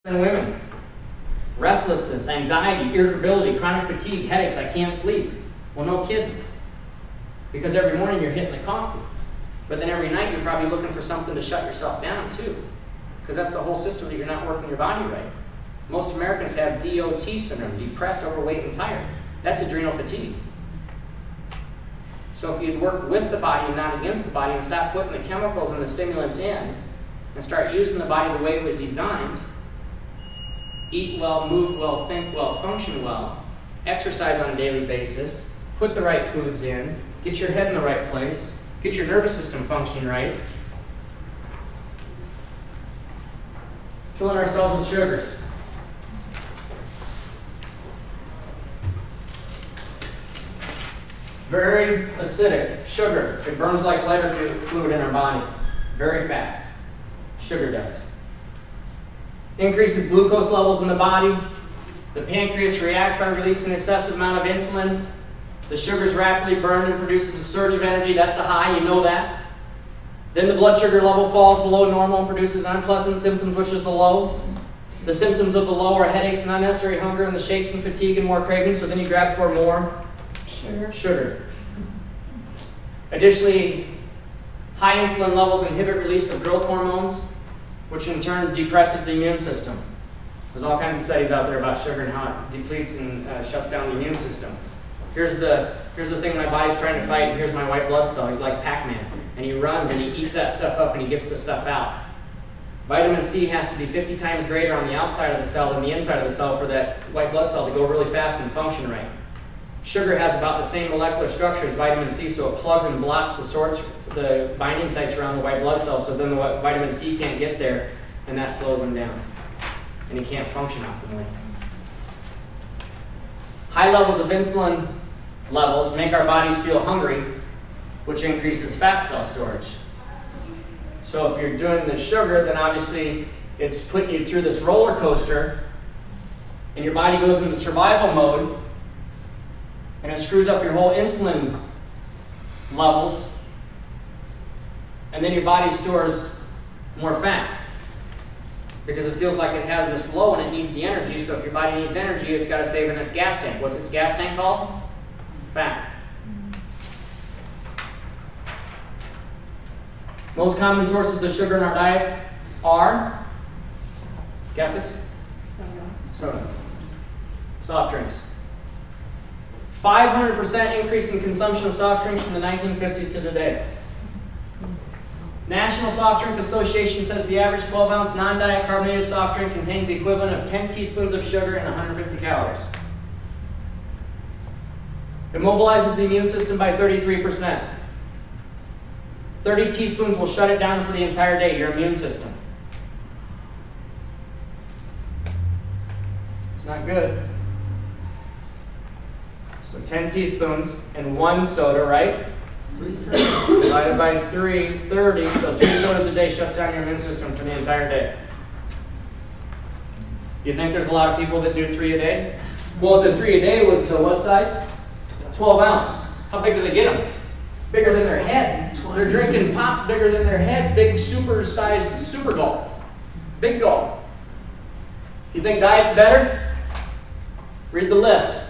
in women. Restlessness, anxiety, irritability, chronic fatigue, headaches, I can't sleep. Well, no kidding. Because every morning you're hitting the coffee. But then every night you're probably looking for something to shut yourself down too. Because that's the whole system that you're not working your body right. Most Americans have DOT syndrome, depressed, overweight, and tired. That's adrenal fatigue. So if you'd work with the body and not against the body and stop putting the chemicals and the stimulants in and start using the body the way it was designed, eat well, move well, think well, function well, exercise on a daily basis, put the right foods in, get your head in the right place, get your nervous system functioning right, killing ourselves with sugars. Very acidic. Sugar. It burns like lighter fluid in our body. Very fast. Sugar does. Increases glucose levels in the body. The pancreas reacts by releasing an excessive amount of insulin. The sugars rapidly burn and produces a surge of energy. That's the high, you know that. Then the blood sugar level falls below normal and produces unpleasant symptoms, which is the low. The symptoms of the low are headaches and unnecessary hunger and the shakes and fatigue and more cravings, so then you grab for more sugar. Additionally, high insulin levels inhibit release of growth hormones, which in turn depresses the immune system. There's all kinds of studies out there about sugar and how it depletes and shuts down the immune system. Here's the thing my body's trying to fight, and here's my white blood cell. He's like Pac-Man, and he runs and he eats that stuff up and he gets the stuff out. Vitamin C has to be 50 times greater on the outside of the cell than the inside of the cell for that white blood cell to go really fast and function right. Sugar has about the same molecular structure as vitamin C, so it plugs and blocks the binding sites around the white blood cell, so then the vitamin C can't get there, and that slows him down, and he can't function optimally. High levels of insulin levels make our bodies feel hungry, which increases fat cell storage. So if you're doing the sugar, then obviously it's putting you through this roller coaster, and your body goes into survival mode, and it screws up your whole insulin levels, and then your body stores more fat because it feels like it has this low and it needs the energy. So if your body needs energy, it's got to save in its gas tank. What's its gas tank called? Fat. Most common sources of sugar in our diets are, guesses? Soda. Soft drinks. 500% increase in consumption of soft drinks from the 1950s to today. National Soft Drink Association says the average 12-ounce non-diet carbonated soft drink contains the equivalent of 10 teaspoons of sugar and 150 calories. It mobilizes the immune system by 33%. 30 teaspoons will shut it down for the entire day, your immune system. It's not good. So 10 teaspoons and 1 soda, right? Divided by 3, 30. So 3 sodas a day shuts down your immune system for the entire day. You think there's a lot of people that do 3 a day? Well, the 3 a day was the what size? 12 ounce. How big do they get them? Bigger than their head. They're drinking pops bigger than their head. Big super-sized super gulp. Big gulp. You think diet's better? Read the list.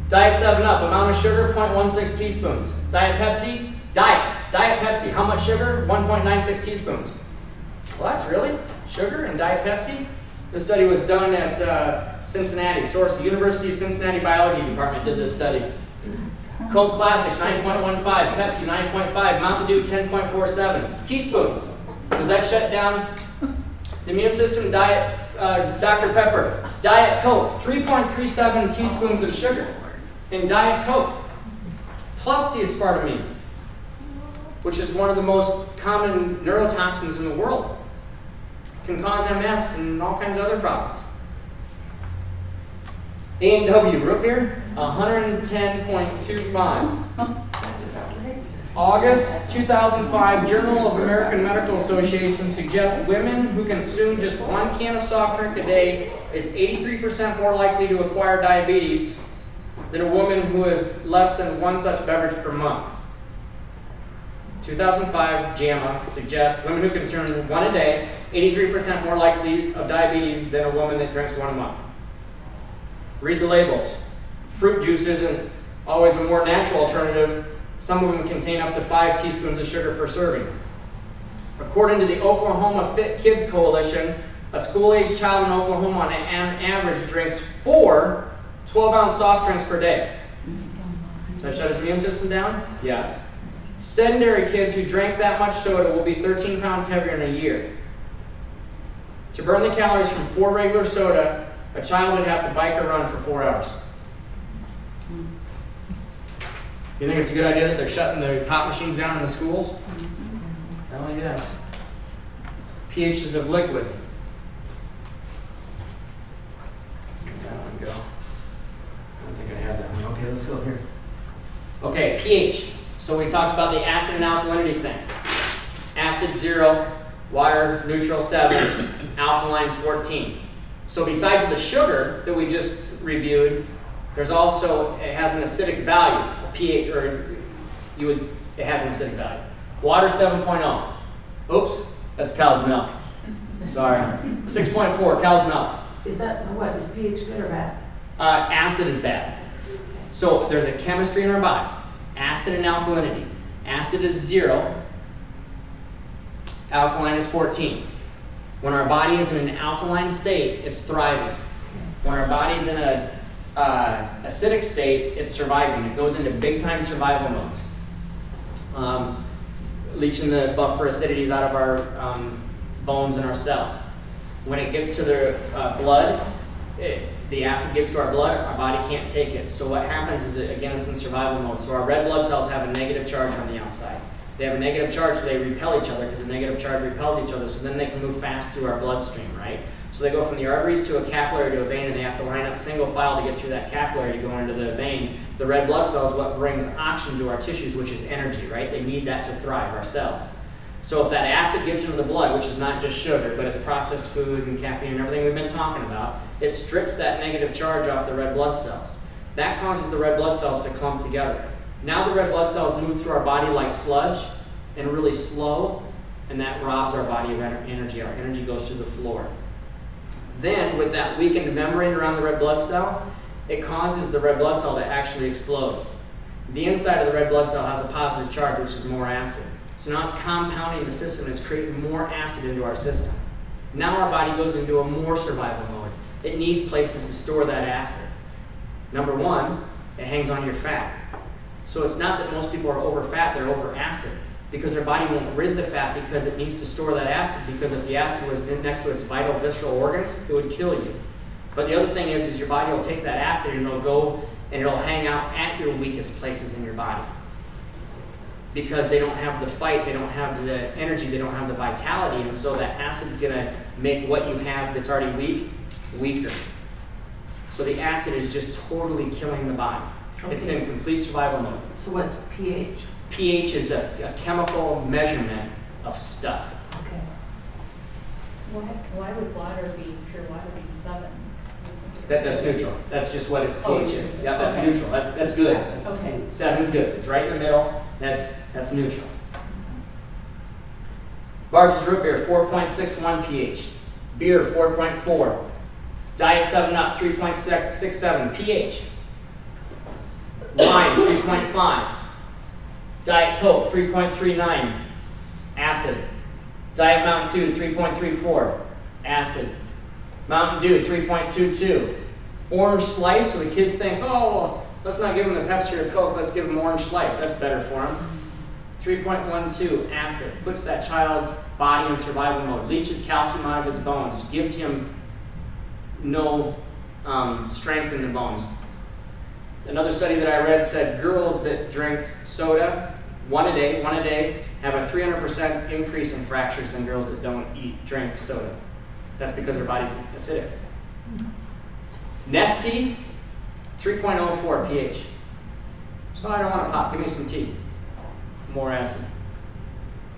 Diet 7-Up, amount of sugar, 0.16 teaspoons. Diet Pepsi, Diet Pepsi, how much sugar? 1.96 teaspoons. Well, that's really sugar in Diet Pepsi? This study was done at Cincinnati. Source, the University of Cincinnati Biology Department did this study. Coke Classic, 9.15. Pepsi, 9.5. Mountain Dew, 10.47. Teaspoons. Does that shut down the immune system? Diet Dr. Pepper. Diet Coke, 3.37 teaspoons of sugar in Diet Coke, plus the aspartame, which is one of the most common neurotoxins in the world. Can cause MS and all kinds of other problems. A&W root beer, 110.25. August 2005, Journal of American Medical Association suggests women who consume just 1 can of soft drink a day is 83% more likely to acquire diabetes than a woman who has less than 1 such beverage per month. 2005 JAMA suggests women who consume one a day, 83% more likely of diabetes than a woman that drinks one a month. Read the labels. Fruit juice isn't always a more natural alternative. Some of them contain up to 5 teaspoons of sugar per serving. According to the Oklahoma Fit Kids Coalition, a school-aged child in Oklahoma on average drinks 4 12-ounce soft drinks per day. Does that shut his immune system down? Yes. Sedentary kids who drank that much soda will be 13 pounds heavier in a year. To burn the calories from 4 regular soda, a child would have to bike or run for 4 hours. You think it's a good idea that they're shutting the pop machines down in the schools? Hell yeah. pHs of liquid. That one go. I don't think I have that one. Okay, let's go here. Okay, pH. So we talked about the acid and alkalinity thing. Acid 0, water neutral 7, alkaline 14. So besides the sugar that we just reviewed, there's also, it has an acidic value. pH, or it has an acidic value. Water 7.0. Oops, that's cow's milk. Sorry. 6.4, cow's milk. Is that, what, is pH good or bad? Acid is bad. So there's a chemistry in our body. Acid and alkalinity. Acid is 0. Alkaline is 14. When our body is in an alkaline state, it's thriving. When our body's in a acidic state, it's surviving. It goes into big-time survival modes. Leaching the buffer acidities out of our bones and our cells. When it gets to the blood, the acid gets to our blood, our body can't take it. So what happens is, again, it's in survival mode. So our red blood cells have a negative charge on the outside. They have a negative charge, so they repel each other because the negative charge repels each other, so then they can move fast through our bloodstream, right? So they go from the arteries to a capillary to a vein, and they have to line up single file to get through that capillary to go into the vein. The red blood cell is what brings oxygen to our tissues, which is energy, right? They need that to thrive, our cells. So if that acid gets into the blood, which is not just sugar, but it's processed food and caffeine and everything we've been talking about, it strips that negative charge off the red blood cells. That causes the red blood cells to clump together. Now the red blood cells move through our body like sludge and really slow, and that robs our body of energy. Our energy goes through the floor. Then, with that weakened membrane around the red blood cell, it causes the red blood cell to actually explode. The inside of the red blood cell has a positive charge, which is more acid. So now it's compounding the system, and it's creating more acid into our system. Now our body goes into a more survival mode. It needs places to store that acid. Number one, it hangs on your fat. So it's not that most people are over fat, they're over acid, because their body won't rid the fat because it needs to store that acid, because if the acid was next to its vital visceral organs, it would kill you. But the other thing is your body will take that acid and it'll go and it'll hang out at your weakest places in your body. Because they don't have the fight, they don't have the energy, they don't have the vitality, and so that acid's gonna make what you have that's already weak, weaker. So the acid is just totally killing the body. Okay. It's in complete survival mode. So what's pH? pH is a chemical measurement of stuff. Okay. Why would water be, pure water be 7? That's neutral. That's just what its pH is. Yeah, that's okay. Neutral. That's good. Okay. 7 is good. It's right in the middle. That's neutral. Barks' root beer, 4.61 pH. Beer, 4.4. Diet 7-Up, 3.67 pH. Wine, 3.5. Diet Coke, 3.39, acid. Diet Mountain Dew, 3.34, acid. Mountain Dew, 3.22. Orange Slice, so the kids think, oh, well, let's not give them the Pepsi or Coke, let's give them Orange Slice, that's better for them. 3.12, acid. Puts that child's body in survival mode, leaches calcium out of his bones, gives him no strength in the bones. Another study that I read said girls that drink soda one a day, have a 300% increase in fractures than girls that don't drink soda. That's because their body's acidic. Nestea, 3.04 pH. So I don't want to pop, give me some tea. More acid.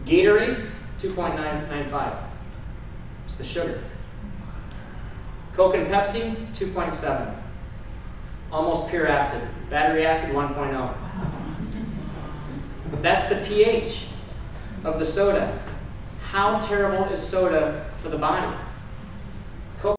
Gatorade, 2.995. It's the sugar. Coke and Pepsi, 2.7. Almost pure acid. Battery acid, 1.0. That's the pH. of the soda. How terrible is soda for the body?